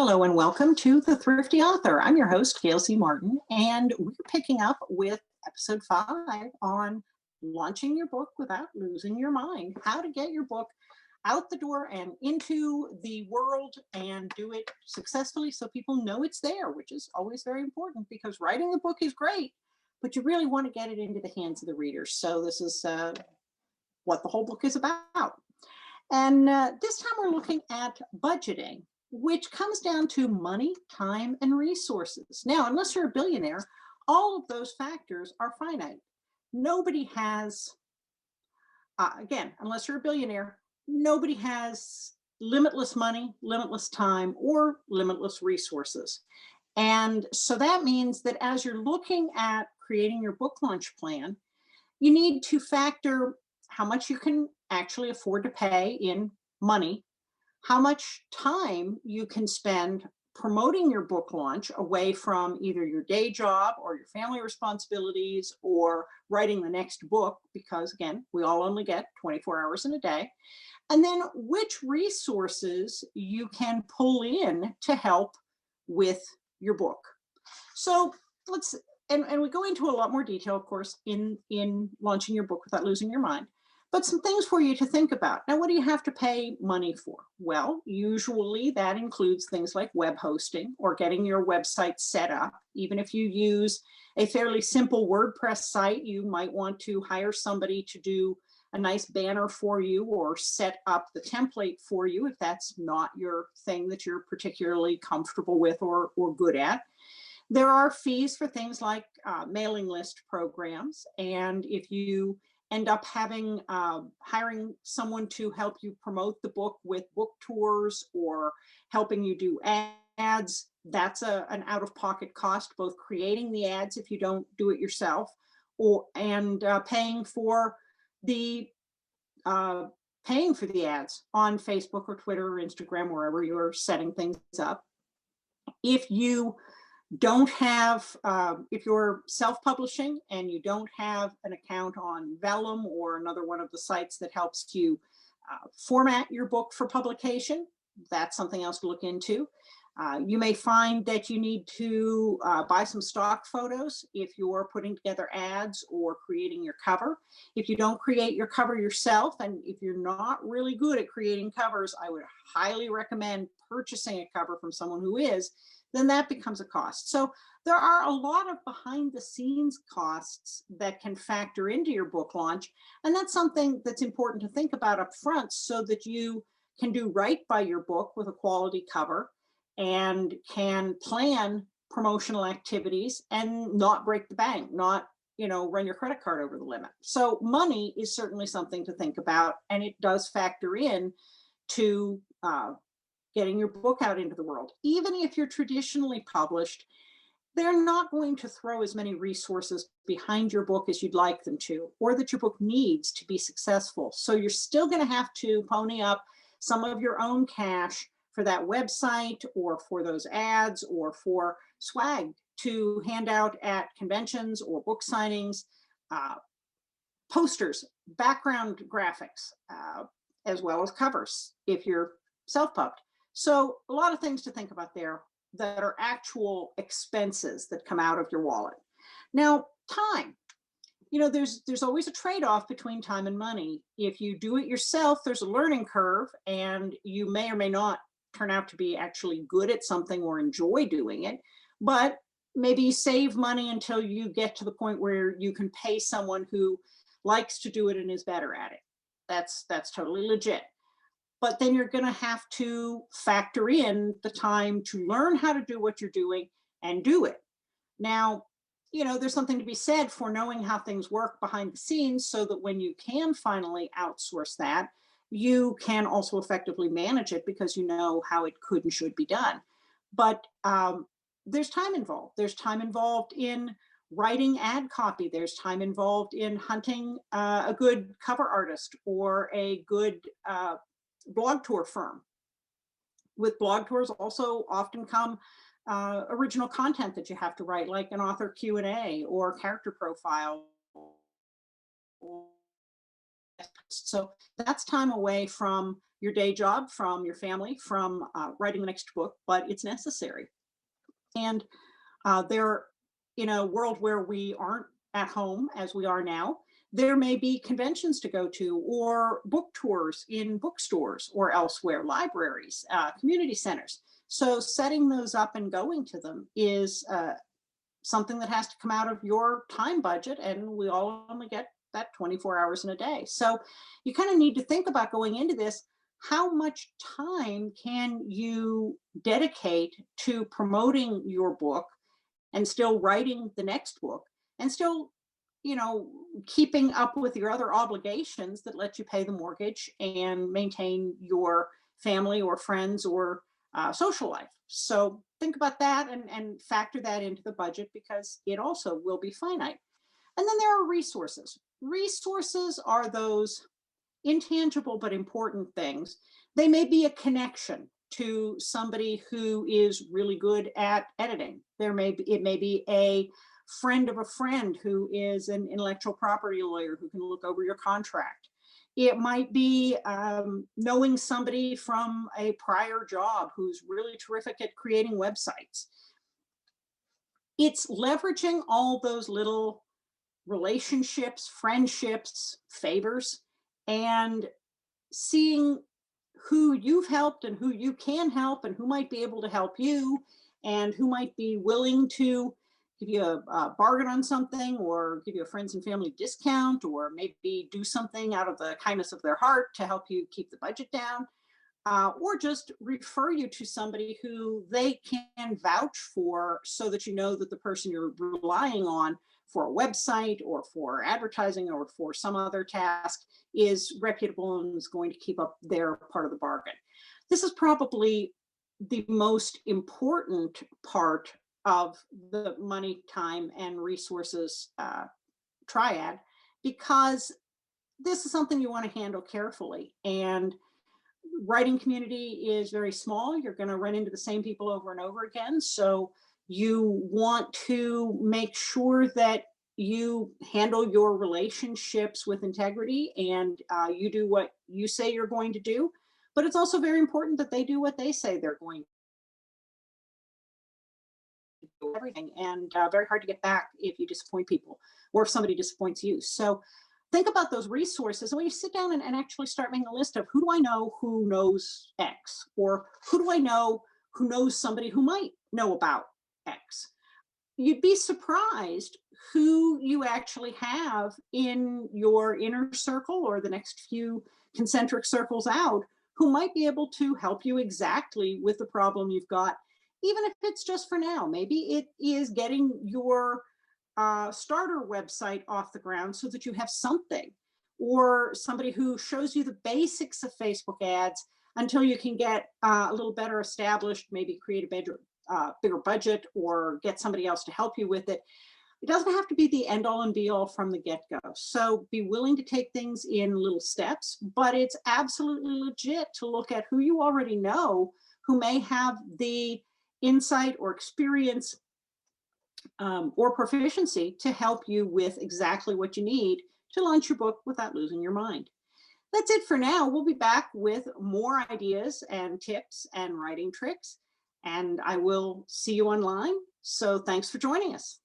Hello and welcome to The Thrifty Author. I'm your host, Gail C. Martin, and we're picking up with episode 5 on launching your book without losing your mind. How to get your book out the door and into the world and do it successfully so people know it's there, which is always very important because writing the book is great, but you really want to get it into the hands of the readers. So this is what the whole book is about. And this time we're looking at budgeting, which comes down to money, time, and resources. Now, unless you're a billionaire, all of those factors are finite. Nobody has, again, unless you're a billionaire, nobody has limitless money, limitless time, or limitless resources. And so that means that as you're looking at creating your book launch plan, you need to factor how much you can actually afford to pay in money, how much time you can spend promoting your book launch away from either your day job or your family responsibilities or writing the next book, because again, we all only get 24 hours in a day. And then which resources you can pull in to help with your book. So let's, and we go into a lot more detail, of course, in launching your book without losing your mind. But some things for you to think about. Now, what do you have to pay money for? Well, usually that includes things like web hosting or getting your website set up. Even if you use a fairly simple WordPress site, you might want to hire somebody to do a nice banner for you or set up the template for you if that's not your thing that you're particularly comfortable with or good at. There are fees for things like mailing list programs. And if you end up having hiring someone to help you promote the book with book tours or helping you do ads, that's an out-of-pocket cost, both creating the ads if you don't do it yourself, and paying for the ads on Facebook or Twitter or Instagram, wherever you're setting things up. If you don't have, if you're self-publishing and you don't have an account on Vellum or another one of the sites that helps you format your book for publication, that's something else to look into. You may find that you need to buy some stock photos if you're putting together ads or creating your cover. If you don't create your cover yourself, and if you're not really good at creating covers, I would highly recommend purchasing a cover from someone who is. Then that becomes a cost. So there are a lot of behind the scenes costs that can factor into your book launch. And that's something that's important to think about up front so that you can do right by your book with a quality cover and can plan promotional activities and not break the bank, not, run your credit card over the limit. So money is certainly something to think about, and it does factor in to getting your book out into the world. Even if you're traditionally published, they're not going to throw as many resources behind your book as you'd like them to, or that your book needs to be successful. So you're still going to have to pony up some of your own cash for that website or for those ads or for swag to hand out at conventions or book signings, posters, background graphics, as well as covers if you're self-pubbed. So a lot of things to think about there that are actual expenses that come out of your wallet. Now, time. There's always a trade-off between time and money. If you do it yourself, there's a learning curve, and you may or may not turn out to be actually good at something or enjoy doing it. But maybe you save money until you get to the point where you can pay someone who likes to do it and is better at it. That's totally legit. But then you're going to have to factor in the time to learn how to do what you're doing and do it. Now, there's something to be said for knowing how things work behind the scenes so that when you can finally outsource that, you can also effectively manage it because you know how it could and should be done. But there's time involved. There's time involved in writing ad copy. There's time involved in hunting a good cover artist or a good blog tour firm. With blog tours also often come original content that you have to write, like an author Q&A or character profile So that's time away from your day job, from your family, from writing the next book, but it's necessary. And there, in a world where we aren't at home as we are now, there may be conventions to go to, or book tours in bookstores or elsewhere, libraries, community centers. So setting those up and going to them is something that has to come out of your time budget, and we all only get that 24 hours in a day. So you kind of need to think about going into this, how much time can you dedicate to promoting your book and still writing the next book, and still, keeping up with your other obligations that let you pay the mortgage and maintain your family or friends or social life. So think about that, and factor that into the budget, because it also will be finite. And then there are resources. Resources are those intangible but important things. They may be a connection to somebody who is really good at editing. It may be a friend of a friend who is an intellectual property lawyer who can look over your contract. It might be knowing somebody from a prior job who's really terrific at creating websites. It's leveraging all those little relationships, friendships, favors, and seeing who you've helped and who you can help and who might be able to help you and who might be willing to give you a bargain on something, or give you a friends and family discount, or maybe do something out of the kindness of their heart to help you keep the budget down, or just refer you to somebody who they can vouch for, so that you know that the person you're relying on for a website or for advertising or for some other task is reputable and is going to keep up their part of the bargain. This is probably the most important part of the money, time, and resources triad, because this is something you want to handle carefully. And writing community is very small. You're going to run into the same people over and over again. So you want to make sure that you handle your relationships with integrity, and you do what you say you're going to do. But it's also very important that they do what they say they're going to do, everything. And very hard to get back if you disappoint people, or if somebody disappoints you. So think about those resources. And when you sit down and actually start making a list of, who do I know who knows X? Or who do I know who knows somebody who might know about X? You'd be surprised who you actually have in your inner circle, or the next few concentric circles out, who might be able to help you exactly with the problem you've got, even if it's just for now. Maybe it is getting your starter website off the ground so that you have something, or somebody who shows you the basics of Facebook ads until you can get a little better established, maybe create a bigger budget, or get somebody else to help you with it. It doesn't have to be the end all and be all from the get-go. So be willing to take things in little steps, but it's absolutely legit to look at who you already know, who may have the insight or experience or proficiency to help you with exactly what you need to launch your book without losing your mind. That's it for now. We'll be back with more ideas and tips and writing tricks, and I will see you online. So thanks for joining us.